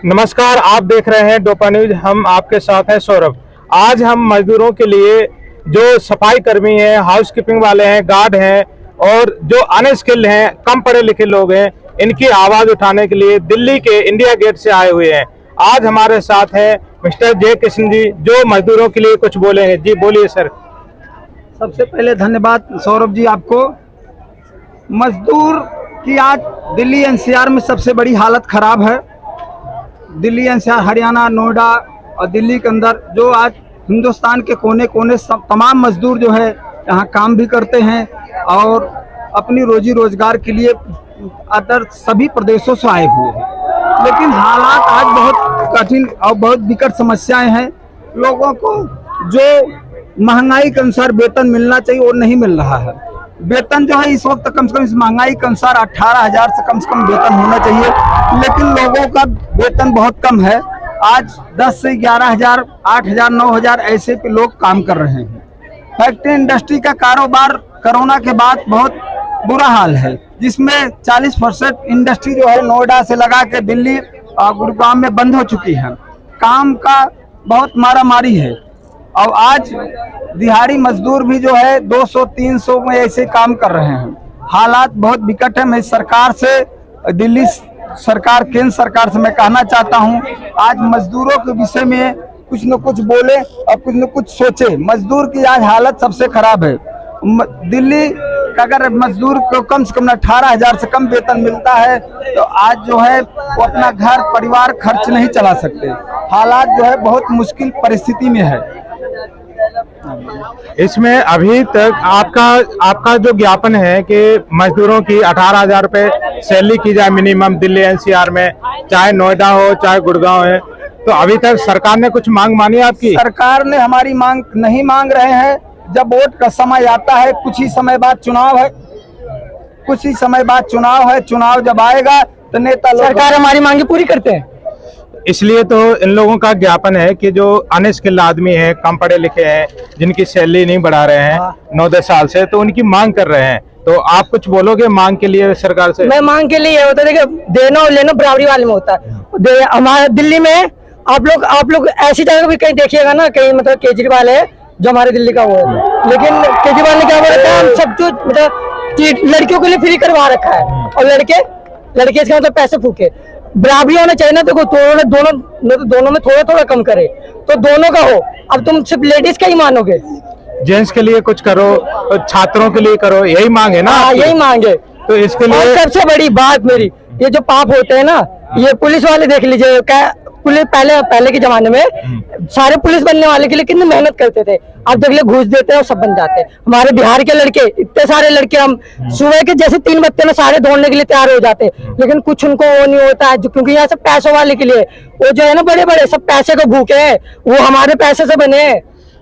नमस्कार, आप देख रहे हैं डोपा न्यूज। हम आपके साथ हैं सौरभ। आज हम मजदूरों के लिए जो सफाई कर्मी हैं, हाउसकीपिंग वाले हैं, गार्ड हैं और जो अनस्किल्ड हैं, कम पढ़े लिखे लोग हैं, इनकी आवाज उठाने के लिए दिल्ली के इंडिया गेट से आए हुए हैं। आज हमारे साथ हैं मिस्टर जय किशन जी, जो मजदूरों के लिए कुछ बोलेंगे। जी बोलिए सर। सबसे पहले धन्यवाद सौरभ जी आपको। मजदूर की आज दिल्ली एनसीआर में सबसे बड़ी हालत खराब है। दिल्ली एनसीआर, हरियाणा, नोएडा और दिल्ली के अंदर जो आज हिंदुस्तान के कोने कोने तमाम मजदूर जो है यहाँ काम भी करते हैं और अपनी रोजी रोजगार के लिए अदर सभी प्रदेशों से आए हुए हैं। लेकिन हालात आज बहुत कठिन और बहुत विकट समस्याएं हैं। लोगों को जो महंगाई के अनुसार वेतन मिलना चाहिए वो नहीं मिल रहा है। वेतन जो है इस वक्त कम से कम इस महंगाई के अनुसार 18,000 से कम वेतन होना चाहिए, लेकिन लोगों का वेतन बहुत कम है। आज 10 से 11,000, 8,000, 9,000 ऐसे पे लोग काम कर रहे हैं। फैक्ट्री इंडस्ट्री का कारोबार कोरोना के बाद बहुत बुरा हाल है, जिसमें 40% इंडस्ट्री जो है नोएडा से लगा के दिल्ली और गुरुग्राम में बंद हो चुकी है। काम का बहुत मारामारी है और आज दिहाड़ी मजदूर भी जो है 200-300 में ऐसे काम कर रहे हैं। हालात बहुत विकट है। मैं सरकार से, दिल्ली सरकार, केंद्र सरकार से मैं कहना चाहता हूं, आज मजदूरों के विषय में कुछ न कुछ बोले और कुछ न कुछ सोचे। मजदूर की आज हालत सबसे खराब है। दिल्ली का अगर मजदूर को कम से कम 18,000 से कम वेतन मिलता है तो आज जो है वो अपना घर परिवार खर्च नहीं चला सकते। हालात जो है बहुत मुश्किल परिस्थिति में है। इसमें अभी तक आपका जो ज्ञापन है कि मजदूरों की 18,000 रुपए सैलरी की जाए मिनिमम दिल्ली एनसीआर में, चाहे नोएडा हो चाहे गुड़गांव है, तो अभी तक सरकार ने कुछ मांग मानी आपकी? सरकार ने हमारी मांग नहीं मांग रहे हैं। जब वोट का समय आता है, कुछ ही समय बाद चुनाव है, कुछ ही समय बाद चुनाव है, चुनाव जब आएगा तो नेता लोग सरकार हमारी मांगे पूरी करते हैं। इसलिए तो इन लोगों का ज्ञापन है कि जो अनस्किल्ड आदमी है, कम पढ़े लिखे हैं, जिनकी सैलरी नहीं बढ़ा रहे हैं 9-10 साल से, तो उनकी मांग कर रहे हैं। तो आप कुछ बोलोगे मांग के लिए सरकार से? मैं मांग के लिए होता है, देखिए देना और लेना बराबरी वाले में होता है। हमारे दिल्ली में आप लोग ऐसी जगह भी कहीं देखिएगा ना, कहीं मतलब केजरीवाल है जो हमारे दिल्ली का वो है, लेकिन केजरीवाल ने क्या बोला था, हम सब कुछ मतलब लड़कियों के लिए फ्री करवा रखा है और लड़के इसका मतलब पैसे फूके। बराबरी होना चाहिए ना। देखो दोनों में थोड़ा थोड़ा कम करे तो दोनों का हो। अब तुम सिर्फ लेडीज का ही मानोगे? जेंट्स के लिए कुछ करो, छात्रों के लिए करो, यही मांग है ना? यही मांग है। तो इसके लिए सबसे बड़ी बात मेरी, ये जो पाप होते हैं ना, ये पुलिस वाले देख लीजिए, क्या पुलिस पहले के जमाने में सारे पुलिस बनने वाले के लिए कितनी मेहनत करते थे। अब देख ले घूस देते हैं और सब बन जाते हैं। हमारे बिहार के लड़के, इतने सारे लड़के, हम सुबह के जैसे 3 बजे में सारे दौड़ने के लिए तैयार हो जाते हैं, लेकिन कुछ उनको वो नहीं होता है, क्योंकि यहाँ सब पैसों वाले के लिए, वो जो है ना बड़े बड़े सब पैसे को भूखे हैं, वो हमारे पैसे से बने हैं।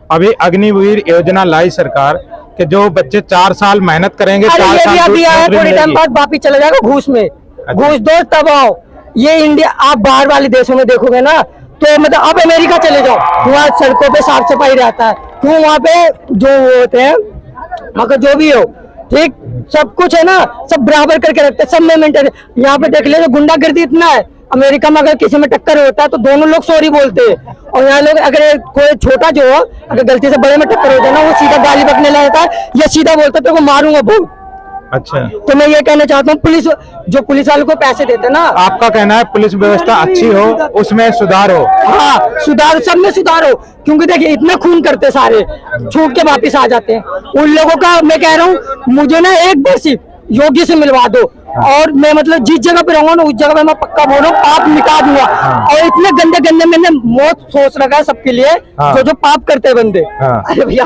अभी अग्निवीर योजना लाई सरकार कि जो बच्चे 4 साल मेहनत करेंगे, 4 साल अभी आया, थोड़े टाइम बाद वापिस चला जाएगा घूस में। घूस दो तब आओ। ये इंडिया, आप बाहर वाले देशों में देखोगे ना, तो मतलब आप अमेरिका चले जाओ, वहाँ सड़कों पे साफ सफाई रहता है। क्यों? वहाँ पे जो होते हैं, मगर जो भी हो, ठीक, सब कुछ है ना, सब बराबर करके रखते हैं, सब में मेंटेन। यहाँ पे देख ले, गुंडागर्दी इतना है। अमेरिका में अगर किसी में टक्कर होता है तो दोनों लोग सॉरी बोलते हैं, और यहाँ लोग अगर कोई छोटा जो हो, अगर गलती से बड़े में टक्कर होता है ना, वो सीधा गाली बकने लगता है या सीधा बोलता है तो वो मारूंगा बहुत। अच्छा, तो मैं ये कहना चाहता हूँ, पुलिस वालों को पैसे देते ना, आपका कहना है पुलिस व्यवस्था अच्छी हो, उसमें सुधार हो? हाँ, सुधार, सब में सुधार हो। क्योंकि देखिए इतने खून करते सारे, छूट के वापिस आ जाते हैं। उन लोगों का मैं कह रहा हूँ, मुझे ना एक बार सिर्फ योगी से मिलवा दो, और मैं मतलब जिस जगह पे रहूंगा ना उस जगह पे मैं पक्का बोल रहा हूँ, पाप मिटा दूंगा। और इतने गंदे मैंने मौत सोच रखा है सबके लिए, जो पाप करते हैं बंदे। अरे भैया,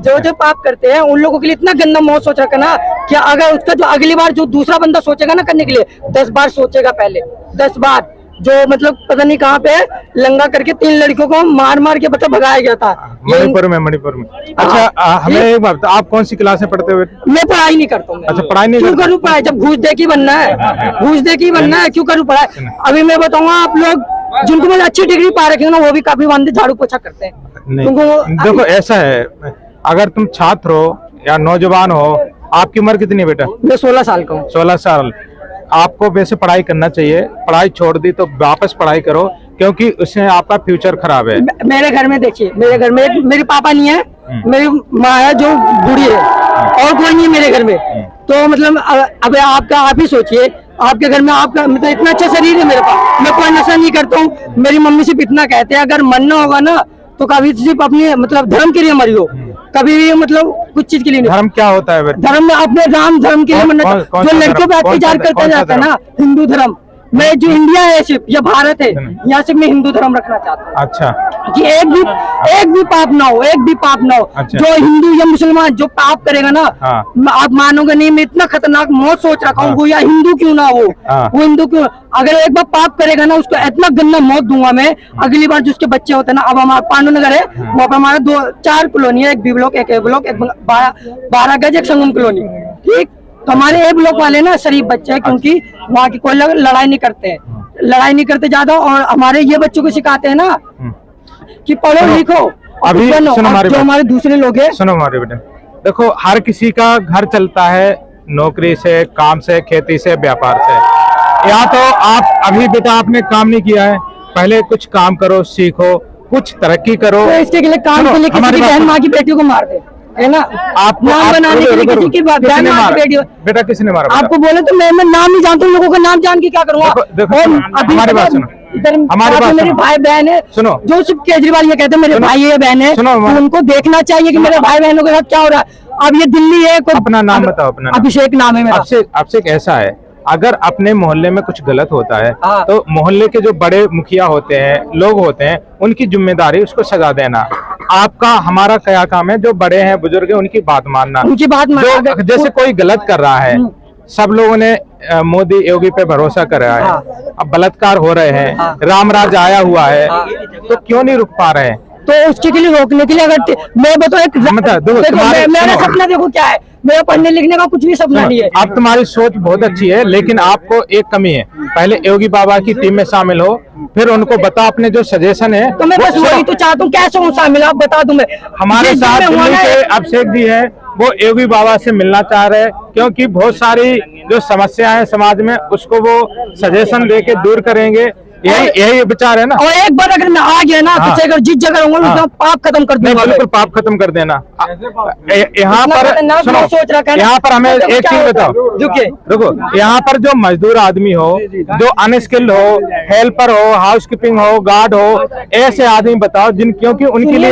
जो पाप करते हैं उन लोगों के लिए इतना गंदा मौत सोच रखा ना, कि अगर उसका जो अगली बार जो दूसरा बंदा सोचेगा ना करने के लिए, 10 बार सोचेगा पहले, 10 बार। जो मतलब पता नहीं कहाँ पे लंगा करके 3 लड़कियों को मार के बता भगाया गया था मणिपुर में। अच्छा, हमें एक बात, आप कौन सी क्लास में पढ़ते हुए? मैं पढ़ाई नहीं करता हूँ। अच्छा, पढ़ाई नहीं? क्यों करूँ पढ़ाई? जब घूस दे के बनना है, घूस दे के बनना है, क्यों करूँ पढ़ाई? अभी मैं बताऊंगा, आप लोग जिनको मैं अच्छी डिग्री पा रखी हूँ ना, वो भी काफी बंदे झाड़ू पोछा करते हैं। देखो ऐसा है, अगर तुम छात्र हो या नौजवान हो, आपकी उम्र कितनी है बेटा? मैं 16 साल का हूँ। 16 साल। आपको वैसे पढ़ाई करना चाहिए, पढ़ाई छोड़ दी तो वापस पढ़ाई करो, क्योंकि उससे आपका फ्यूचर खराब है। मेरे घर में देखिए, मेरे घर में मेरे पापा नहीं है, मेरी माँ है जो बूढ़ी है, और कोई नहीं है मेरे घर में। तो मतलब अब आपका आप ही सोचिए, आपके घर में आपका मतलब इतना अच्छा शरीर है मेरे पास, मैं कोई नशा नहीं करता हूँ। मेरी मम्मी सिर्फ इतना कहते हैं, अगर मरना होगा ना तो कभी सिर्फ अपने मतलब धर्म के लिए मरियो, कभी भी मतलब कुछ चीज के लिए नहीं। धर्म क्या होता है बेटा? धर्म में अपने राम धर्म के लिए मरना, जो लड़कियों पे अत्याचार करता जाता है ना, हिंदू धर्म। मैं जो इंडिया है सिर्फ, ये भारत है, यहाँ से मैं हिंदू धर्म रखना चाहता हूँ अच्छा, कि एक भी पाप ना हो, एक भी पाप ना हो। अच्छा। जो हिंदू या मुसलमान जो पाप करेगा ना, हाँ। आप मानोगे नहीं, मैं इतना खतरनाक मौत सोच रखा हूँ, हाँ। वो या हिंदू क्यों ना हो, हाँ। वो हिंदू क्यों, अगर एक बार पाप करेगा ना उसको इतना गंदा मौत दूंगा मैं। अगली बार जो उसके बच्चे होते हैं ना, अब हमारा पांडु नगर है, वहाँ पर हमारा 4 कॉलोनी है, एक बी ब्लॉक, एक ए ब्लॉक, एक 12 गज, एक संगम कॉलोनी, ठीक। तो हमारे ए ब्लॉक वाले ना शरीफ बच्चे हैं, क्योंकि वहाँ की कोई लड़ाई नहीं करते हैं, लड़ाई नहीं करते ज्यादा, और हमारे ये बच्चों को सिखाते हैं ना कि पढ़ो लिखो, अभी बनो। सुनो हमारी जो बात। हमारे दूसरे लोग हैं, सुनो हमारे बेटे, देखो हर किसी का घर चलता है नौकरी से, काम से, खेती से, व्यापार से। या तो आप अभी बेटा आपने काम नहीं किया है, पहले कुछ काम करो, सीखो, कुछ तरक्की करो। तो इसके लिए काम सुनो, के लिए किसी हमारी की बात बहन सुनो। माँ की बेटियों को मार दे, है ना। आप नाम बनाने के लिए किसी की बहन किसने माँ मारा? की बेटियों, बेटा किसने मारा बेटा? आपको बोले तो मैं नाम नहीं जानता हूँ, लोगों का नाम जान के क्या करूँगा। देखो, सुनो, हमारी बात सुनो, हमारी बात मेरे सुनो। भाई बहन है, सुनो। जो सिर्फ केजरीवाल ये कहते हैं मेरे सुनो। भाई है बहन है, सुनो, तो उनको देखना चाहिए कि मेरे भाई बहनों के साथ क्या हो रहा है। अब ये दिल्ली है, कोई अपना नाम बताओ, अपना नाम। अभिषेक नाम है मेरा। आपसे एक ऐसा है, अगर अपने मोहल्ले में कुछ गलत होता है हाँ। तो मोहल्ले के जो बड़े मुखिया होते हैं, लोग होते हैं, उनकी जिम्मेदारी उसको सजा देना। आपका हमारा क्या काम है, जो बड़े हैं, बुजुर्ग हैं, उनकी बात मानना। उनकी बात मानना। जो जैसे कोई गलत कर रहा है, सब लोगों ने मोदी योगी पे भरोसा कर रहा है, हाँ। अब बलात्कार हो रहे हैं, हाँ। रामराज आया हुआ है, हाँ। तो क्यों नहीं रुक पा रहे हैं? तो उसके लिए रोकने के लिए अगर मैं बताऊं एक देखो, देखो, तुम्हारे- मेरा सुनो। सपना देखो क्या है, मेरा पढ़ने लिखने का कुछ भी सपना नहीं है। अब तुम्हारी सोच बहुत अच्छी है, लेकिन आपको एक कमी है, पहले योगी बाबा की टीम में शामिल हो, फिर उनको बता अपने जो सजेशन है। तो मैं बस वही तो चाहता हूँ, कैसे हूँ शामिल, आप बता दूं मैं। हमारे जिस साथ दिन में हुआ दिल्ली ना, के अभिषेक जी हैं, वो योगी बाबा से मिलना चाह रहे हैं, क्योंकि बहुत सारी जो समस्या है समाज में, उसको वो सजेशन दे के दूर करेंगे। यही विचार है ना। और एक बार अगर मैं आ गया ना, हाँ। तो अगर जिस जगह रहूंगा हाँ। उसका पाप खत्म कर नहीं, दूंगा मैं। बिल्कुल पाप खत्म कर देना। यहाँ इतना पर खतरनाक सुनो, वो सोच रखा है ना, यहाँ पर हमें मतलब एक क्या चीज होता है? बताओ, रुकिए। देखो यहाँ पर जो मजदूर आदमी हो, जो अनस्किल्ड हो, हेल्पर हो, हाउस कीपिंग हो, गार्ड हो, ऐसे आदमी बताओ जिन, क्योंकि उनके लिए